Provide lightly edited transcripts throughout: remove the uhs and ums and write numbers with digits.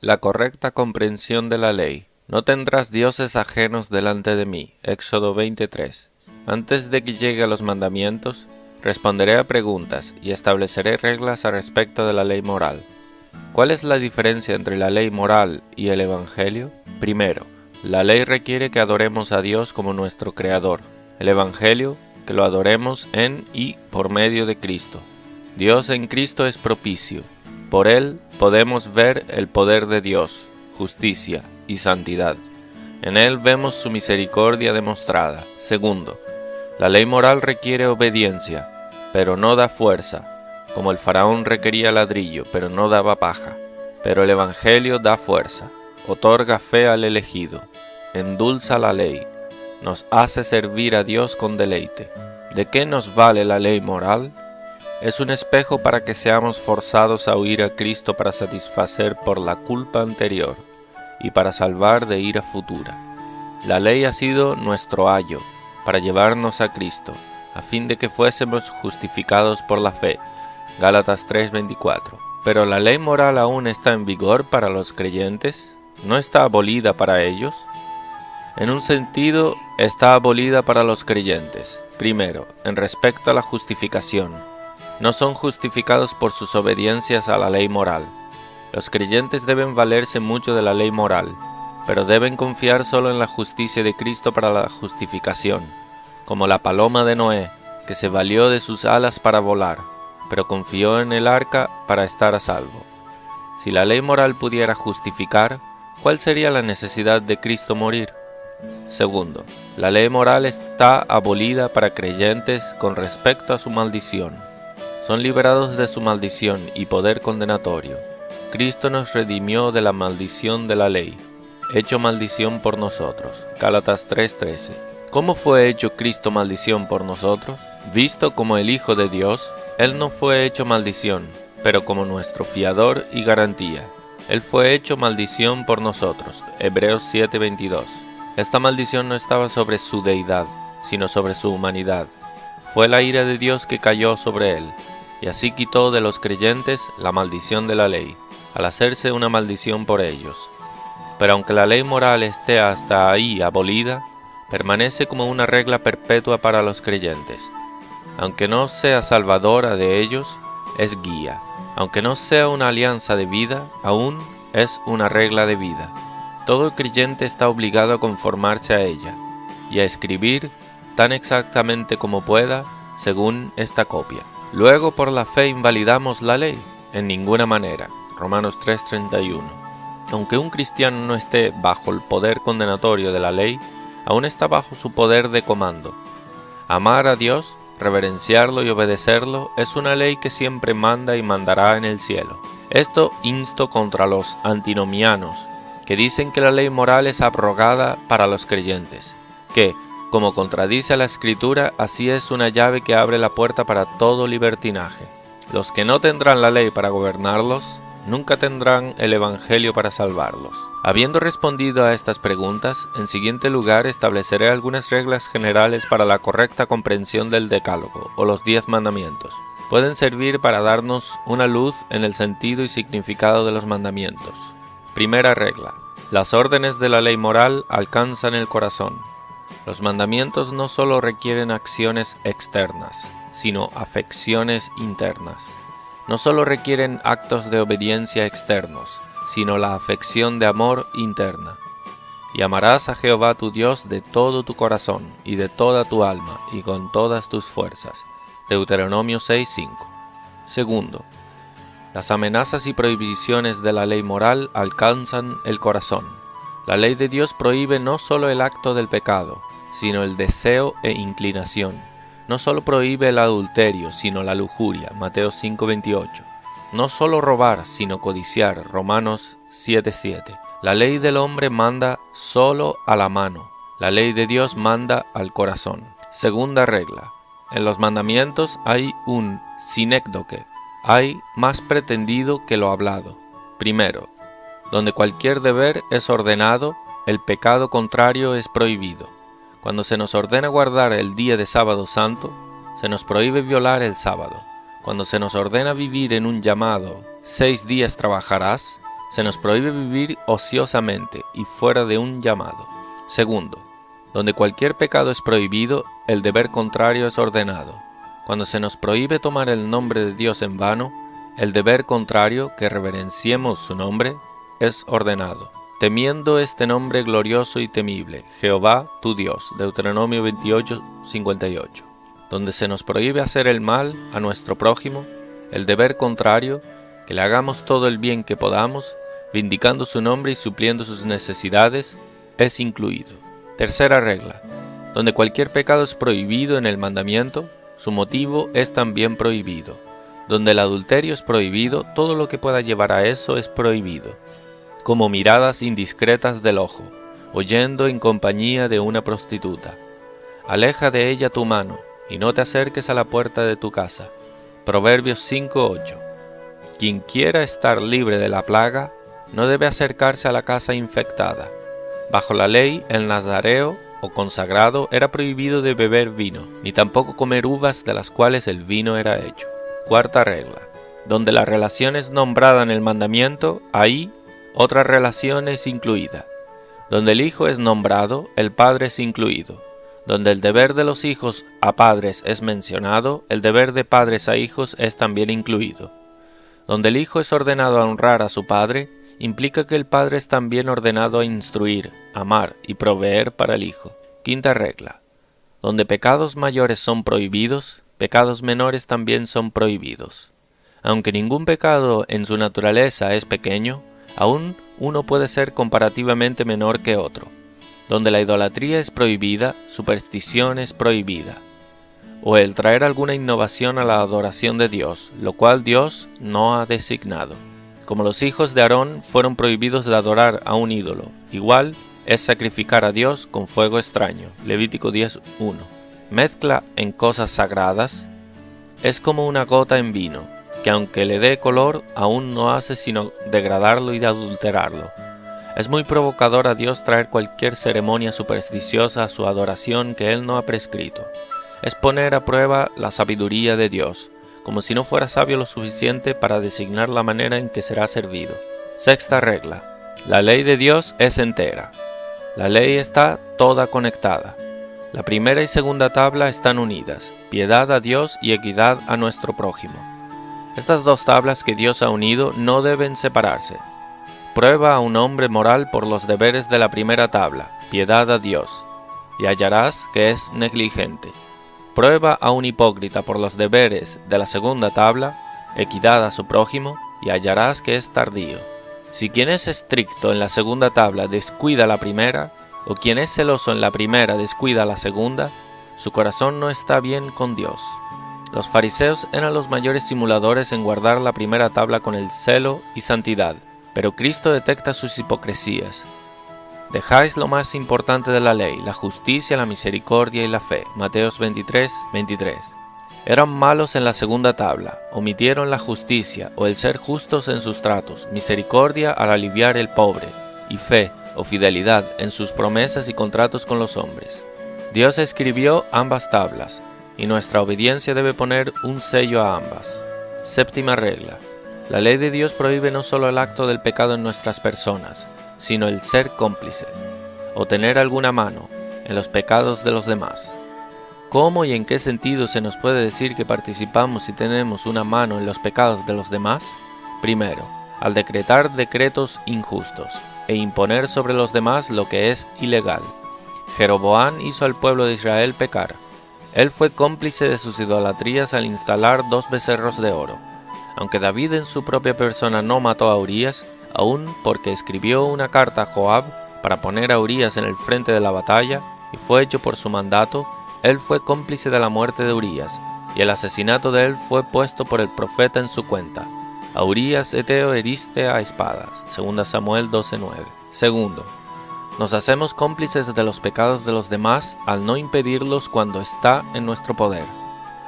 La correcta comprensión de la ley. No tendrás dioses ajenos delante de mí. Éxodo 23. Antes de que llegue a los mandamientos, responderé a preguntas y estableceré reglas al respecto de la ley moral. ¿Cuál es la diferencia entre la ley moral y el Evangelio? Primero, la ley requiere que adoremos a Dios como nuestro Creador. El Evangelio, que lo adoremos en y por medio de Cristo. Dios en Cristo es propicio. Por Él podemos ver el poder de Dios, justicia y santidad. En Él vemos su misericordia demostrada. Segundo, la ley moral requiere obediencia, pero no da fuerza, como el faraón requería ladrillo, pero no daba paja. Pero el Evangelio da fuerza, otorga fe al elegido, endulza la ley, nos hace servir a Dios con deleite. ¿De qué nos vale la ley moral? Es un espejo para que seamos forzados a huir a Cristo para satisfacer por la culpa anterior y para salvar de ira futura. La ley ha sido nuestro ayo para llevarnos a Cristo, a fin de que fuésemos justificados por la fe. Gálatas 3:24. ¿Pero la ley moral aún está en vigor para los creyentes? ¿No está abolida para ellos? En un sentido, está abolida para los creyentes. Primero, en respecto a la justificación. No son justificados por sus obediencias a la ley moral. Los creyentes deben valerse mucho de la ley moral, pero deben confiar solo en la justicia de Cristo para la justificación, como la paloma de Noé, que se valió de sus alas para volar, pero confió en el arca para estar a salvo. Si la ley moral pudiera justificar, ¿cuál sería la necesidad de Cristo morir? Segundo, la ley moral está abolida para creyentes con respecto a su maldición. Son liberados de su maldición y poder condenatorio. Cristo nos redimió de la maldición de la ley, hecho maldición por nosotros. Gálatas 3:13. ¿Cómo fue hecho Cristo maldición por nosotros? Visto como el Hijo de Dios, Él no fue hecho maldición, pero como nuestro fiador y garantía. Él fue hecho maldición por nosotros. Hebreos 7:22. Esta maldición no estaba sobre su deidad, sino sobre su humanidad. Fue la ira de Dios que cayó sobre Él, y así quitó de los creyentes la maldición de la ley, al hacerse una maldición por ellos. Pero aunque la ley moral esté hasta ahí abolida, permanece como una regla perpetua para los creyentes. Aunque no sea salvadora de ellos, es guía. Aunque no sea una alianza de vida, aún es una regla de vida. Todo creyente está obligado a conformarse a ella y a escribir tan exactamente como pueda según esta copia. Luego por la fe invalidamos la ley, en ninguna manera. Romanos 3:31. Aunque un cristiano no esté bajo el poder condenatorio de la ley, aún está bajo su poder de comando. Amar a Dios, reverenciarlo y obedecerlo es una ley que siempre manda y mandará en el cielo. Esto insto contra los antinomianos, que dicen que la ley moral es abrogada para los creyentes, que, como contradice la Escritura, así es una llave que abre la puerta para todo libertinaje. Los que no tendrán la ley para gobernarlos, nunca tendrán el Evangelio para salvarlos. Habiendo respondido a estas preguntas, en siguiente lugar estableceré algunas reglas generales para la correcta comprensión del Decálogo, o los 10 mandamientos. Pueden servir para darnos una luz en el sentido y significado de los mandamientos. Primera regla. Las órdenes de la ley moral alcanzan el corazón. Los mandamientos no solo requieren acciones externas, sino afecciones internas. No solo requieren actos de obediencia externos, sino la afección de amor interna. Y amarás a Jehová tu Dios de todo tu corazón, y de toda tu alma, y con todas tus fuerzas. Deuteronomio 6:5. Segundo, las amenazas y prohibiciones de la ley moral alcanzan el corazón. La ley de Dios prohíbe no solo el acto del pecado, sino el deseo e inclinación. No solo prohíbe el adulterio, sino la lujuria. Mateo 5:28. No solo robar, sino codiciar. Romanos 7:7. La ley del hombre manda solo a la mano. La ley de Dios manda al corazón. Segunda regla. En los mandamientos hay un sinécdoque. Hay más pretendido que lo hablado. Primero, donde cualquier deber es ordenado, el pecado contrario es prohibido. Cuando se nos ordena guardar el día de sábado santo, se nos prohíbe violar el sábado. Cuando se nos ordena vivir en un llamado, 6 días trabajarás, Se nos prohíbe vivir ociosamente y fuera de un llamado. Segundo, donde cualquier pecado es prohibido, el deber contrario es ordenado. Cuando se nos prohíbe tomar el nombre de Dios en vano, el deber contrario, que reverenciemos su nombre, es ordenado. Temiendo este nombre glorioso y temible, Jehová tu Dios, Deuteronomio 28, 58. Donde se nos prohíbe hacer el mal a nuestro prójimo, el deber contrario, que le hagamos todo el bien que podamos, vindicando su nombre y supliendo sus necesidades, es incluido. Tercera regla. Donde cualquier pecado es prohibido en el mandamiento, su motivo es también prohibido. Donde el adulterio es prohibido, todo lo que pueda llevar a eso es prohibido, como miradas indiscretas del ojo, oyendo en compañía de una prostituta. Aleja de ella tu mano, y no te acerques a la puerta de tu casa. Proverbios 5:8. Quien quiera estar libre de la plaga, no debe acercarse a la casa infectada. Bajo la ley, el nazareo o consagrado era prohibido de beber vino, ni tampoco comer uvas de las cuales el vino era hecho. Cuarta regla. Donde la relación es nombrada en el mandamiento, ahí otra relación es incluida. Donde el hijo es nombrado, el padre es incluido. Donde el deber de los hijos a padres es mencionado, el deber de padres a hijos es también incluido. Donde el hijo es ordenado a honrar a su padre, implica que el padre es también ordenado a instruir, amar y proveer para el hijo. Quinta regla. Donde pecados mayores son prohibidos, pecados menores también son prohibidos. Aunque ningún pecado en su naturaleza es pequeño, aún uno puede ser comparativamente menor que otro. Donde la idolatría es prohibida, superstición es prohibida. O el traer alguna innovación a la adoración de Dios, lo cual Dios no ha designado. Como los hijos de Aarón fueron prohibidos de adorar a un ídolo, igual es sacrificar a Dios con fuego extraño. Levítico 10:1. Mezcla en cosas sagradas es como una gota en vino, que aunque le dé color, aún no hace sino degradarlo y adulterarlo. Es muy provocador a Dios traer cualquier ceremonia supersticiosa a su adoración que Él no ha prescrito. Es poner a prueba la sabiduría de Dios, como si no fuera sabio lo suficiente para designar la manera en que será servido. Sexta regla. La ley de Dios es entera. La ley está toda conectada. La primera y segunda tabla están unidas, piedad a Dios y equidad a nuestro prójimo. Estas dos tablas que Dios ha unido no deben separarse. Prueba a un hombre moral por los deberes de la primera tabla, piedad a Dios, y hallarás que es negligente. Prueba a un hipócrita por los deberes de la segunda tabla, equidad a su prójimo, y hallarás que es tardío. Si quien es estricto en la segunda tabla descuida la primera, o quien es celoso en la primera descuida la segunda, su corazón no está bien con Dios. Los fariseos eran los mayores simuladores en guardar la primera tabla con el celo y santidad, pero Cristo detecta sus hipocresías. Dejáis lo más importante de la ley, la justicia, la misericordia y la fe. Mateos 23:23. Eran malos en la segunda tabla, omitieron la justicia o el ser justos en sus tratos, misericordia al aliviar el pobre, y fe o fidelidad en sus promesas y contratos con los hombres. Dios escribió ambas tablas, y nuestra obediencia debe poner un sello a ambas. Séptima regla. La ley de Dios prohíbe no solo el acto del pecado en nuestras personas, sino el ser cómplices, o tener alguna mano en los pecados de los demás. ¿Cómo y en qué sentido se nos puede decir que participamos y tenemos una mano en los pecados de los demás? Primero, al decretar decretos injustos e imponer sobre los demás lo que es ilegal. Jeroboam hizo al pueblo de Israel pecar. Él fue cómplice de sus idolatrías al instalar 2 becerros de oro. Aunque David en su propia persona no mató a Urías, aún porque escribió una carta a Joab para poner a Urías en el frente de la batalla, y fue hecho por su mandato, él fue cómplice de la muerte de Urías, y el asesinato de él fue puesto por el profeta en su cuenta. A Urías heteo heriste a espadas. 2 Samuel 12:9. Segundo, nos hacemos cómplices de los pecados de los demás al no impedirlos cuando está en nuestro poder.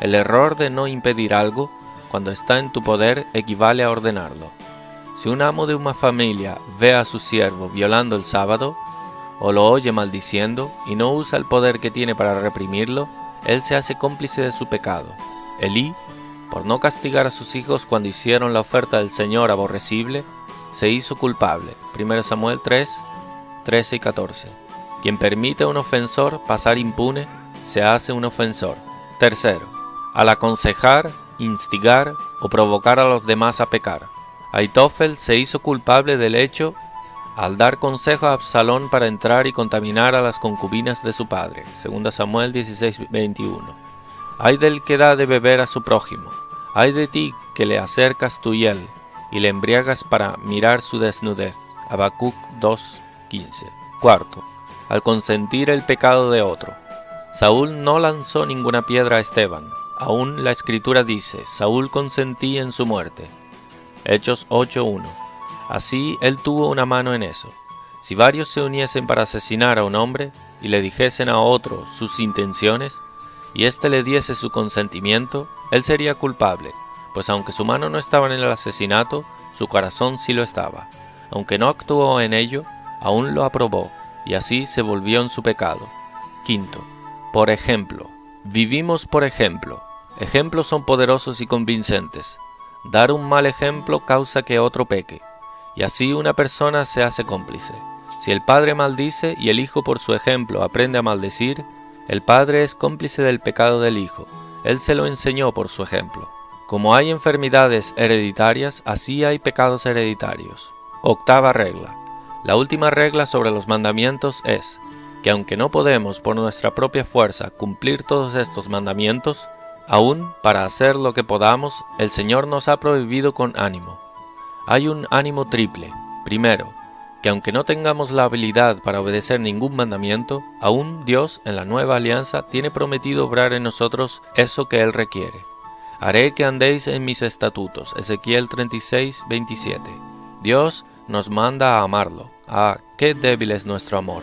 El error de no impedir algo cuando está en tu poder equivale a ordenarlo. Si un amo de una familia ve a su siervo violando el sábado, o lo oye maldiciendo, y no usa el poder que tiene para reprimirlo, él se hace cómplice de su pecado. Elí, por no castigar a sus hijos cuando hicieron la oferta del Señor aborrecible, se hizo culpable. 1 Samuel 3, 13 y 14. Quien permite a un ofensor pasar impune, se hace un ofensor. Tercero, al aconsejar, instigar o provocar a los demás a pecar. Aitofel se hizo culpable del hecho al dar consejo a Absalón para entrar y contaminar a las concubinas de su padre. 2 Samuel 16:21. Ay del que da de beber a su prójimo. Ay de ti que le acercas tu hiel y le embriagas para mirar su desnudez. Habacuc 2:15. Cuarto, al consentir el pecado de otro. Saúl no lanzó ninguna piedra a Esteban. Aún la Escritura dice, Saúl consentía en su muerte. Hechos 8:1. Así él tuvo una mano en eso. Si varios se uniesen para asesinar a un hombre y le dijesen a otro sus intenciones, y éste le diese su consentimiento, él sería culpable, pues aunque su mano no estaba en el asesinato, su corazón sí lo estaba. Aunque no actuó en ello, aún lo aprobó, y así se volvió en su pecado. Quinto, por ejemplo. Vivimos por ejemplo. Ejemplos son poderosos y convincentes. Dar un mal ejemplo causa que otro peque, y así una persona se hace cómplice. Si el padre maldice y el hijo por su ejemplo aprende a maldecir, el padre es cómplice del pecado del hijo. Él se lo enseñó por su ejemplo. Como hay enfermedades hereditarias, así hay pecados hereditarios. Octava regla. La última regla sobre los mandamientos es que aunque no podemos por nuestra propia fuerza cumplir todos estos mandamientos, aún para hacer lo que podamos, el Señor nos ha prohibido con ánimo. Hay un ánimo triple. Primero, que aunque no tengamos la habilidad para obedecer ningún mandamiento, aún Dios en la nueva alianza tiene prometido obrar en nosotros eso que Él requiere. Haré que andéis en mis estatutos. Ezequiel 36:27. Dios nos manda a amarlo. Ah, qué débil es nuestro amor.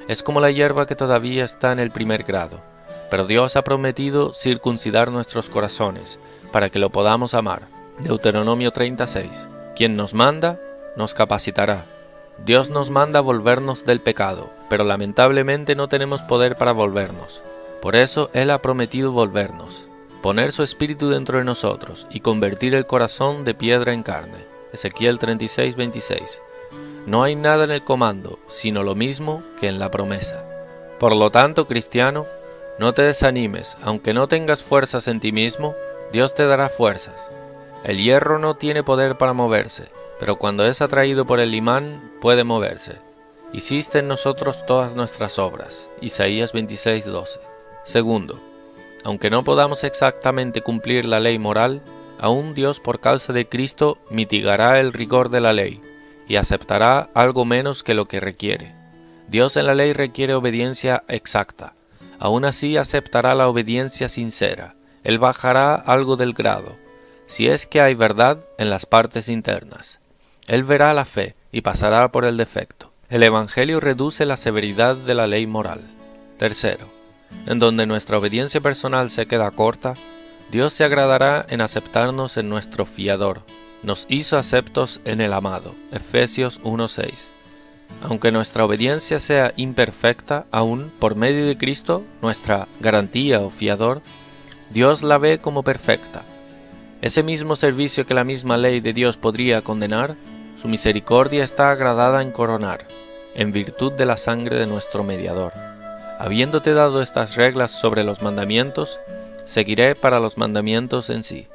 Es como la hierba que todavía está en el primer grado. Pero Dios ha prometido circuncidar nuestros corazones para que lo podamos amar. Deuteronomio 36. Quien nos manda, nos capacitará. Dios nos manda volvernos del pecado, pero lamentablemente no tenemos poder para volvernos. Por eso Él ha prometido volvernos, poner su espíritu dentro de nosotros y convertir el corazón de piedra en carne. Ezequiel 36:26. No hay nada en el comando, sino lo mismo que en la promesa. Por lo tanto, cristiano, no te desanimes, aunque no tengas fuerzas en ti mismo, Dios te dará fuerzas. El hierro no tiene poder para moverse, pero cuando es atraído por el imán, puede moverse. Hiciste en nosotros todas nuestras obras. Isaías 26:12. Segundo, aunque no podamos exactamente cumplir la ley moral, aún Dios por causa de Cristo mitigará el rigor de la ley y aceptará algo menos que lo que requiere. Dios en la ley requiere obediencia exacta. Aún así aceptará la obediencia sincera. Él bajará algo del grado, si es que hay verdad en las partes internas. Él verá la fe y pasará por el defecto. El Evangelio reduce la severidad de la ley moral. Tercero, en donde nuestra obediencia personal se queda corta, Dios se agradará en aceptarnos en nuestro fiador. Nos hizo aceptos en el amado. Efesios 1:6. Aunque nuestra obediencia sea imperfecta, aún por medio de Cristo, nuestra garantía o fiador, Dios la ve como perfecta. Ese mismo servicio que la misma ley de Dios podría condenar, su misericordia está agradada en coronar, en virtud de la sangre de nuestro mediador. Habiéndote dado estas reglas sobre los mandamientos, seguiré para los mandamientos en sí.